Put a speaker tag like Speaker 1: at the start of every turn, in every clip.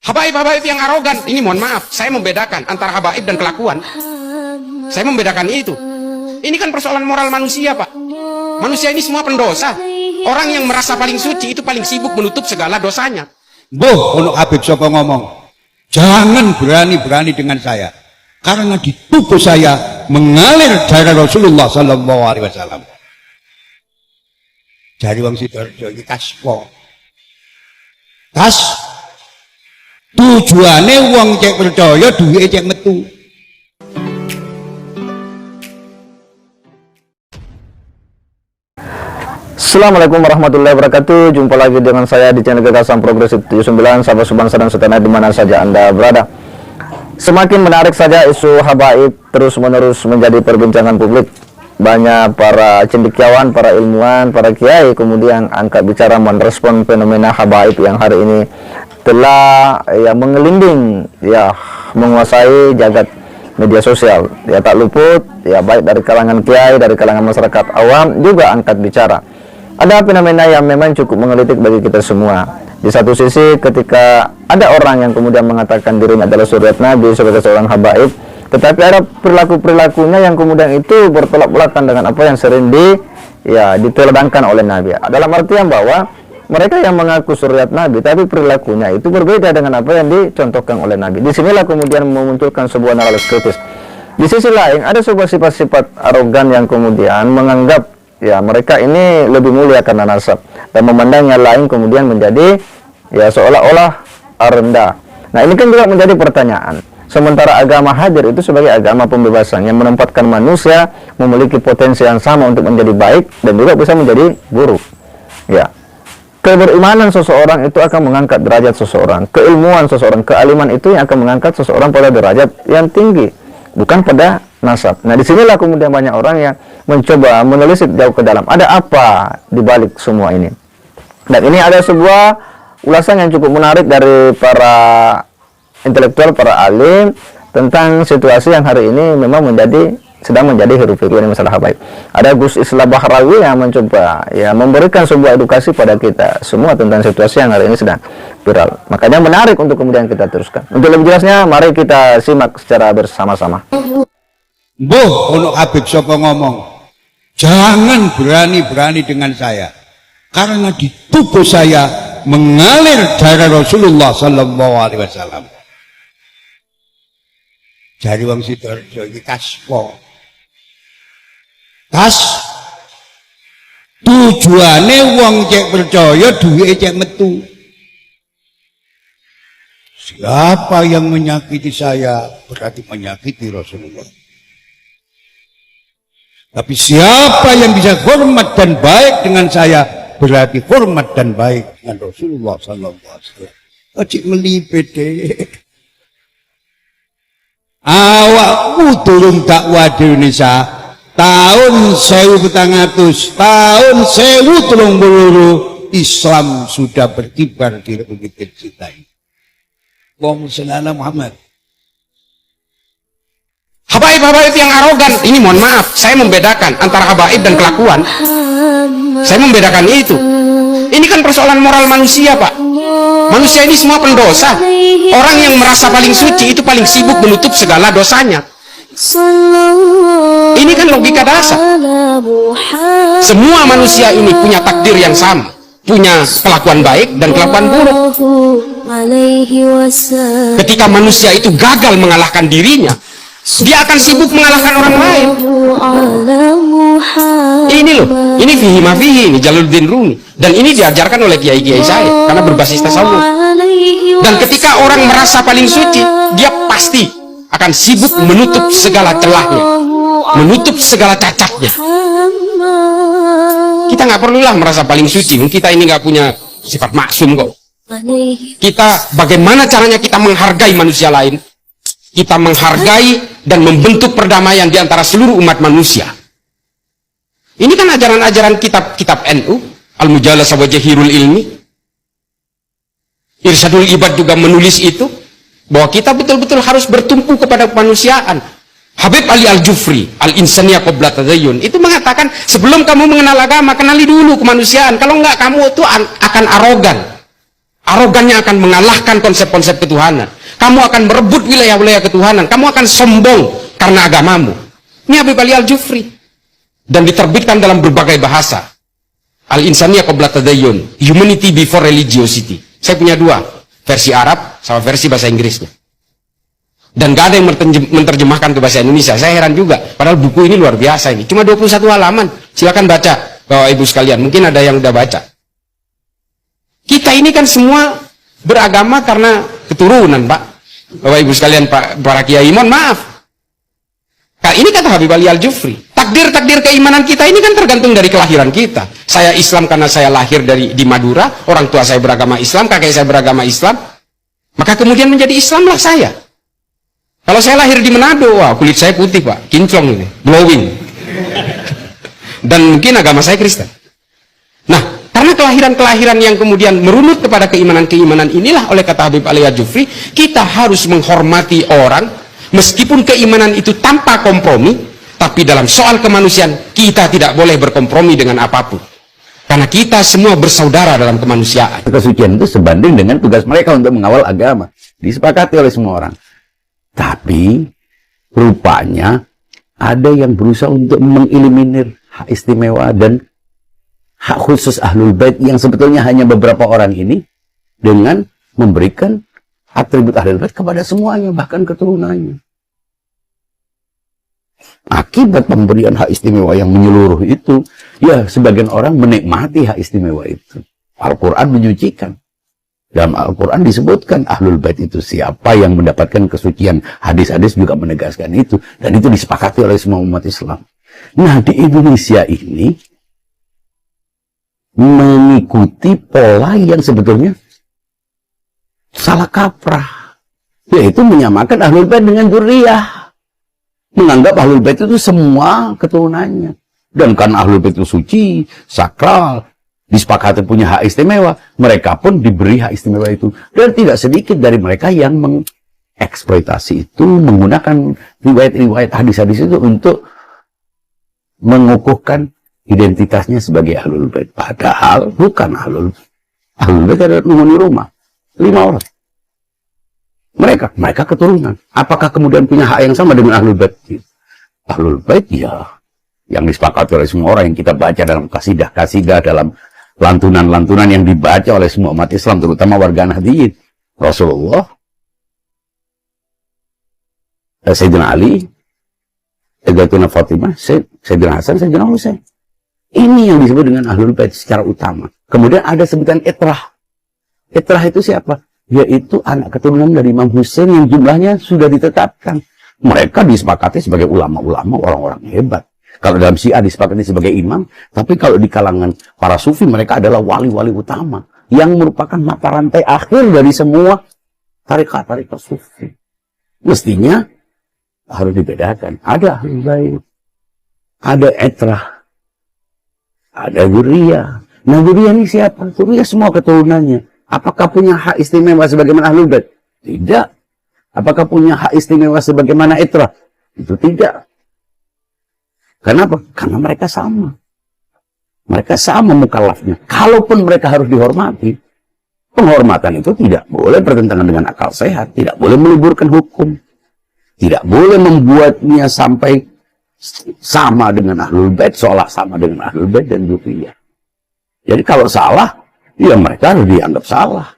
Speaker 1: Habaib-habaib yang arogan, ini mohon maaf, saya membedakan antara habaib dan kelakuan. Saya membedakan itu. Ini kan persoalan moral manusia, Pak. Manusia ini semua pendosa. Orang yang merasa paling suci itu paling sibuk menutup segala dosanya.
Speaker 2: Boh, untuk Habib Soko ngomong, jangan berani-berani dengan saya, karena di tubuh saya mengalir darah Rasulullah Sallallahu Alaihi Wasallam. Dari wong Sidoarjo iki kaspo. Tas tujuane wong cek percaya duwike cek metu.
Speaker 3: Assalamualaikum warahmatullahi wabarakatuh. Jumpa lagi dengan saya di channel Gagasan Progresif 79, sahabat subangsa dan setanah di mana saja Anda berada. Semakin menarik saja isu habaib terus-menerus menjadi perbincangan publik. Banyak para cendekiawan, para ilmuwan, para kiai kemudian angkat bicara merespon fenomena habaib yang hari ini telah mengelinding menguasai jagat media sosial. Ya tak luput baik dari kalangan kiai, dari kalangan masyarakat awam juga angkat bicara. Ada fenomena yang memang cukup menggelitik bagi kita semua. Di satu sisi ketika ada orang yang kemudian mengatakan dirinya adalah suriat Nabi sebagai seorang habaib, tetapi ada perilaku-perilakunya yang kemudian itu bertolak belakang dengan apa yang sering diteladangkan oleh Nabi. Dalam artian bahwa mereka yang mengaku suriat Nabi, tapi perilakunya itu berbeda dengan apa yang dicontohkan oleh Nabi. Disinilah kemudian memunculkan sebuah analisis kritis. Di sisi lain ada sebuah sifat-sifat arogan yang kemudian menganggap mereka ini lebih mulia karena nasab dan memandang yang lain kemudian menjadi seolah-olah rendah. Nah, ini kan juga menjadi pertanyaan. Sementara agama hadir itu sebagai agama pembebasan yang menempatkan manusia memiliki potensi yang sama untuk menjadi baik dan juga bisa menjadi buruk. Keberimanan seseorang itu akan mengangkat derajat seseorang. Keilmuan seseorang, kealiman itu yang akan mengangkat seseorang pada derajat yang tinggi, bukan pada nasab. Nah, disinilah kemudian banyak orang yang mencoba menelisik jauh ke dalam. Ada apa di balik semua ini? Dan ini ada sebuah ulasan yang cukup menarik dari para intelektual, para alim tentang situasi yang hari ini memang sedang menjadi hiruk pikuk ini masalah habaib. Ada Gus Islah Bahrawi yang mencoba memberikan sebuah edukasi pada kita semua tentang situasi yang hari ini sedang viral. Makanya menarik untuk kemudian kita teruskan. Untuk lebih jelasnya, mari kita simak secara bersama-sama.
Speaker 2: Boh, untuk Habib Soko ngomong, jangan berani-berani dengan saya, karena di tubuh saya mengalir darah Rasulullah Sallallahu Alaihi Wasallam. Dari wong Sidoarjo iki kaspo. Tas tujuane wong cek percaya duwike cek metu. Siapa yang menyakiti saya berarti menyakiti Rasulullah. Tapi siapa yang bisa hormat dan baik dengan saya berarti hormat dan baik dengan Rasulullah Sallallahu Alaihi Wasallam. Cik melipet deh. Awakmu durung dakwah di Indonesia tahun 1400, tahun 1030 Islam sudah berkibar di Republik kita ini. Allahumma shalli ala Muhammad.
Speaker 1: Habaib-habaib yang arogan, ini mohon maaf, saya membedakan antara habaib dan kelakuan. Saya membedakan itu. Ini kan persoalan moral manusia, Pak. Manusia ini semua pendosa. Orang yang merasa paling suci itu paling sibuk menutup segala dosanya. Ini kan logika dasar. Semua manusia ini punya takdir yang sama, punya kelakuan baik dan kelakuan buruk. Ketika manusia itu gagal mengalahkan dirinya, dia akan sibuk mengalahkan orang lain. Ini loh, ini fihi ma fihi, ini Jalaluddin Rumi. Dan ini diajarkan oleh kiai-kiai saya karena berbasis tasawuf. Dan ketika orang merasa paling suci, dia pasti akan sibuk menutup segala celahnya, menutup segala cacatnya. Kita nggak perlulah merasa paling suci, kita ini nggak punya sifat maksum kok. Kita bagaimana caranya kita menghargai manusia lain? Kita menghargai dan membentuk perdamaian di antara seluruh umat manusia. Ini kan ajaran-ajaran kitab NU, Al-Mujalah wa Jahirul Ilmi. Irsyadul Ibad juga menulis itu, bahwa kita betul-betul harus bertumpu kepada kemanusiaan. Habib Ali Al-Jufri, Al-Insaniyah Qabla Tadayyun, itu mengatakan, sebelum kamu mengenal agama, kenali dulu kemanusiaan. Kalau enggak, kamu itu akan arogan. arogannya akan mengalahkan konsep-konsep ketuhanan. Kamu akan merebut wilayah-wilayah ketuhanan. Kamu akan sombong karena agamamu. Ini Habib Ali Al-Jufri. Dan diterbitkan dalam berbagai bahasa. Al-Insaniyah Qabla Tadayyun, Humanity Before Religiosity. Saya punya dua, versi Arab sama versi bahasa Inggrisnya. Dan gak ada yang menerjemahkan ke bahasa Indonesia. Saya heran juga, padahal buku ini luar biasa ini. Cuma 21 halaman. Silakan baca, Bapak Ibu sekalian. Mungkin ada yang udah baca. Kita ini kan semua beragama karena keturunan, Pak. Bapak Ibu sekalian, para kiai, mohon maaf. Nah, ini kata Habib Ali Al-Jufri. Takdir-takdir keimanan kita ini kan tergantung dari kelahiran kita. Saya Islam karena saya lahir di Madura, orang tua saya beragama Islam, kakek saya beragama Islam. Maka kemudian menjadi Islamlah saya. Kalau saya lahir di Manado, wah kulit saya putih, Pak, kinclong ini, glowing. Dan mungkin agama saya Kristen. Nah, karena kelahiran-kelahiran yang kemudian merunut kepada keimanan-keimanan inilah, oleh kata Habib Ali Al-Jufri, kita harus menghormati orang, meskipun keimanan itu tanpa kompromi, tapi dalam soal kemanusiaan, kita tidak boleh berkompromi dengan apapun. Karena kita semua bersaudara dalam kemanusiaan.
Speaker 4: Kesucian itu sebanding dengan tugas mereka untuk mengawal agama. Disepakati oleh semua orang. Tapi, rupanya, ada yang berusaha untuk mengeliminir hak istimewa dan hak khusus Ahlul Bait yang sebetulnya hanya beberapa orang ini, dengan memberikan atribut Ahlul Bait kepada semuanya, bahkan keturunannya. Akibat pemberian hak istimewa yang menyeluruh itu, ya sebagian orang menikmati hak istimewa itu. Al-Quran menyucikan. Dalam Al-Quran disebutkan Ahlul Bait itu siapa yang mendapatkan kesucian. Hadis-hadis juga menegaskan itu. Dan itu disepakati oleh semua umat Islam. Nah, di Indonesia ini mengikuti pola yang sebetulnya salah kaprah. Yaitu menyamakan Ahlul Bait dengan dzurriyyah. Menganggap Ahlul Bait itu semua keturunannya. Dan karena Ahlul Bait itu suci, sakral, disepakati punya hak istimewa, mereka pun diberi hak istimewa itu. Dan tidak sedikit dari mereka yang mengeksploitasi itu, menggunakan riwayat-riwayat hadis-hadis itu untuk mengukuhkan identitasnya sebagai Ahlul Bait. Padahal bukan Ahlul Bait. Ahlul Bait ada penghuni rumah, 5 orang. Mereka keturunan. Apakah kemudian punya hak yang sama dengan Ahlul Bait? Ahlul Bait ya, yang disepakati oleh semua orang, yang kita baca dalam kasidah-kasidah, dalam lantunan-lantunan yang dibaca oleh semua umat Islam, terutama warga Nahdliyin. Rasulullah, Sayyidina Ali, Sayyidatuna Fatimah, Sayyidina Hasan, Sayyidina Husain. Ini yang disebut dengan Ahlul Bait secara utama. Kemudian ada sebutan Itrah. Itrah itu siapa? Yaitu anak keturunan dari Imam Husain yang jumlahnya sudah ditetapkan. Mereka disepakati sebagai ulama-ulama, orang-orang hebat. Kalau dalam Syiah disepakati sebagai imam, tapi kalau di kalangan para sufi mereka adalah wali-wali utama yang merupakan mata rantai akhir dari semua tarekat-tarekat sufi. Mestinya harus dibedakan. Ada Ahlul Bait, ada Itrah, ada dzurriyyah. Nah, dzurriyyah ini siapa? Dzurriyyah semua keturunannya. Apakah punya hak istimewa sebagaimana Ahlul Bait? Tidak. Apakah punya hak istimewa sebagaimana Itrah? Itu tidak. Kenapa? Karena mereka sama. Mereka sama mukallafnya. Kalaupun mereka harus dihormati, penghormatan itu tidak boleh bertentangan dengan akal sehat, tidak boleh meliburkan hukum, tidak boleh membuatnya sampai sama dengan Ahlul Bait, seolah sama dengan Ahlul Bait dan dzurriyyah. Jadi kalau salah, ya mereka harus dianggap salah.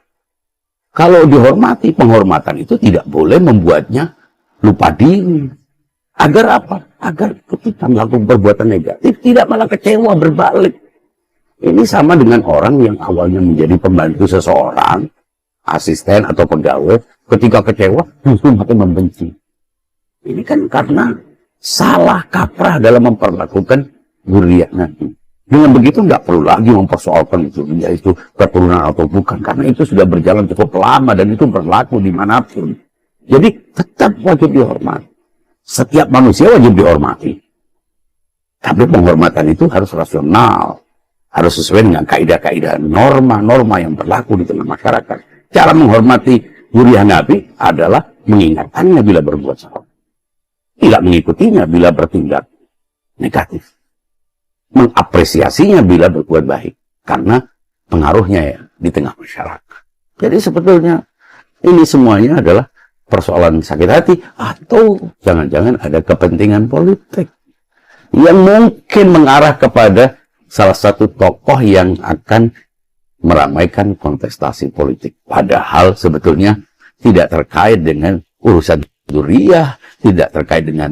Speaker 4: Kalau dihormati, penghormatan itu tidak boleh membuatnya lupa diri. Agar apa? Agar ketika melakukan perbuatan negatif, tidak malah kecewa berbalik. Ini sama dengan orang yang awalnya menjadi pembantu seseorang, asisten atau pegawai, ketika kecewa, justru makin membenci. Ini kan karena salah kaprah dalam memperlakukan dzurriyyah nanti. Dengan begitu nggak perlu lagi mempersoalkan dzurriyyah itu keturunan atau bukan, karena itu sudah berjalan cukup lama dan itu berlaku dimanapun. Jadi tetap wajib dihormati. Setiap manusia wajib dihormati. Tapi penghormatan itu harus rasional. Harus sesuai dengan kaidah-kaidah, norma-norma yang berlaku di tengah masyarakat. Cara menghormati dzurriyyah Nabi adalah mengingatkannya bila berbuat salah. Tidak mengikutinya bila bertindak negatif. Mengapresiasinya bila berbuat baik. Karena pengaruhnya ya di tengah masyarakat. Jadi sebetulnya ini semuanya adalah persoalan sakit hati atau jangan-jangan ada kepentingan politik yang mungkin mengarah kepada salah satu tokoh yang akan meramaikan kontestasi politik. Padahal sebetulnya tidak terkait dengan urusan duriah, tidak terkait dengan